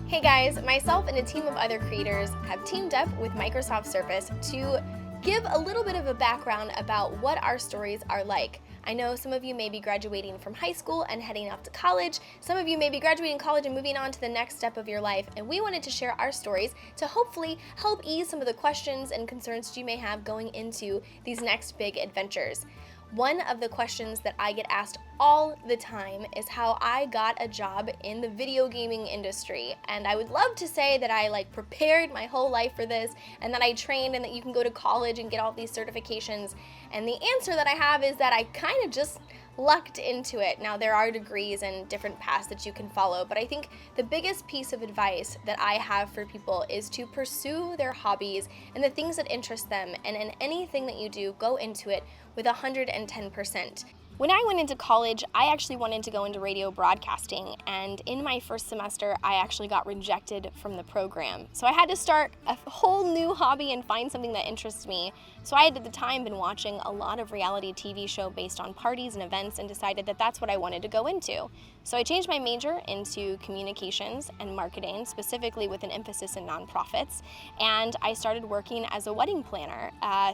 Hey guys, myself and a team of other creators have teamed up with Microsoft Surface to give a little bit of a background about what our stories are like. I know some of you may be graduating from high school and heading off to college. Some of you may be graduating college and moving on to the next step of your life, and we wanted to share our stories to hopefully help ease some of the questions and concerns you may have going into these next big adventures. One of the questions that I get asked all the time is how I got a job in the video gaming industry. And I would love to say that I prepared my whole life for this and that I trained and that you can go to college and get all these certifications. And the answer that I have is that I kind of just lucked into it. Now, there are degrees and different paths that you can follow, but I think the biggest piece of advice that I have for people is to pursue their hobbies and the things that interest them, and in anything that you do, go into it with 110%. When I went into college, I actually wanted to go into radio broadcasting, and in my first semester, I actually got rejected from the program. So I had to start a whole new hobby and find something that interests me. So I had at the time been watching a lot of reality TV show based on parties and events and decided that that's what I wanted to go into. So I changed my major into communications and marketing, specifically with an emphasis in nonprofits, and I started working as a wedding planner.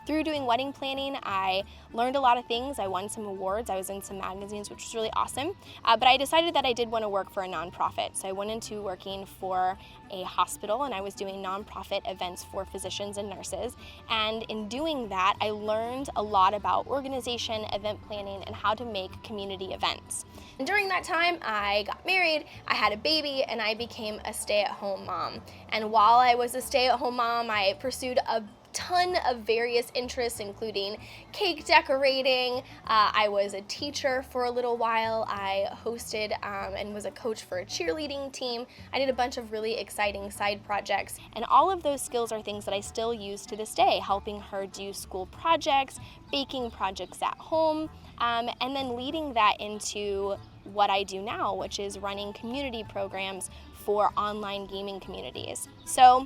Through doing wedding planning, I learned a lot of things. I won some awards. I was in some magazines, which was really awesome. But I decided that I did want to work for a nonprofit. So I went into working for a hospital, and I was doing nonprofit events for physicians and nurses. And in doing that, I learned a lot about organization, event planning, and how to make community events. And during that time, I got married, I had a baby, and I became a stay-at-home mom. And while I was a stay-at-home mom, I pursued a ton of various interests, including cake decorating. I was a teacher for a little while. I hosted and was a coach for a cheerleading team. I did a bunch of really exciting side projects, and all of those skills are things that I still use to this day, helping her do school projects, baking projects at home, and then leading that into what I do now, which is running community programs for online gaming communities. So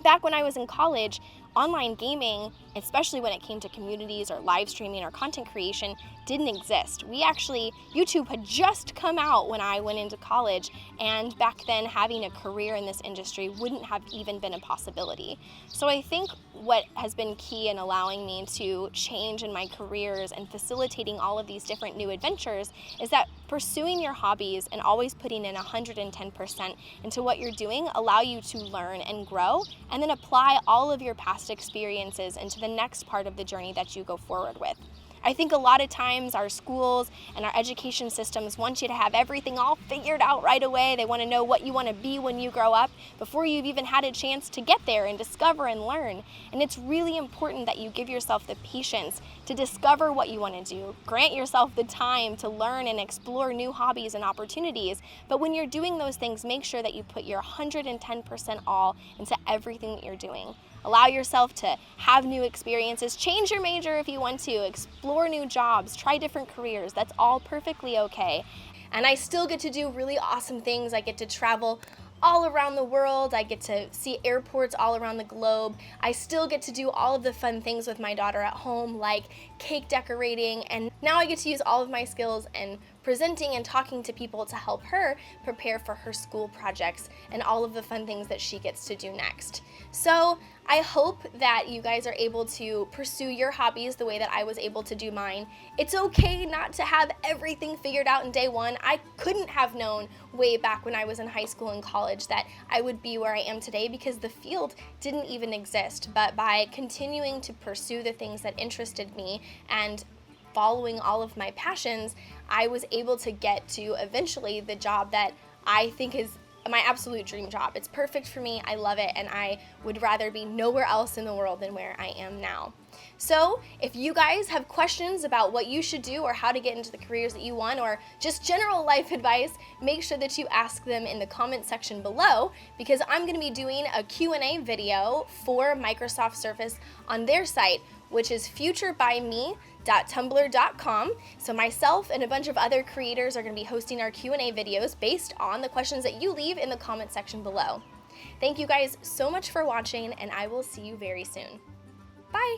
back when I was in college, online gaming, especially when it came to communities or live streaming or content creation, didn't exist. YouTube had just come out when I went into college, and back then having a career in this industry wouldn't have even been a possibility. So I think what has been key in allowing me to change in my careers and facilitating all of these different new adventures is that pursuing your hobbies and always putting in 110% into what you're doing allow you to learn and grow, and then apply all of your past experiences into the next part of the journey that you go forward with. I think a lot of times our schools and our education systems want you to have everything all figured out right away. They want to know what you want to be when you grow up before you've even had a chance to get there and discover and learn. And it's really important that you give yourself the patience to discover what you want to do. Grant yourself the time to learn and explore new hobbies and opportunities. But when you're doing those things, make sure that you put your 110% all into everything that you're doing. Allow yourself to have new experiences, change your major if you want to, explore new jobs, try different careers. That's all perfectly okay. And I still get to do really awesome things. I get to travel all around the world. I get to see airports all around the globe. I still get to do all of the fun things with my daughter at home, like cake decorating, and now I get to use all of my skills and presenting and talking to people to help her prepare for her school projects and all of the fun things that she gets to do next. So I hope that you guys are able to pursue your hobbies the way that I was able to do mine. It's okay not to have everything figured out in day one. I couldn't have known way back when I was in high school and college that I would be where I am today because the field didn't even exist. But by continuing to pursue the things that interested me and following all of my passions, I was able to get to eventually the job that I think is my absolute dream job. It's perfect for me, I love it, and I would rather be nowhere else in the world than where I am now. So if you guys have questions about what you should do or how to get into the careers that you want, or just general life advice, make sure that you ask them in the comment section below, because I'm going to be doing a Q&A video for Microsoft Surface on their site, which is FutureByMe.tumblr.com. So myself and a bunch of other creators are going to be hosting our Q&A videos based on the questions that you leave in the comment section below. Thank you guys so much for watching, and I will see you very soon. Bye!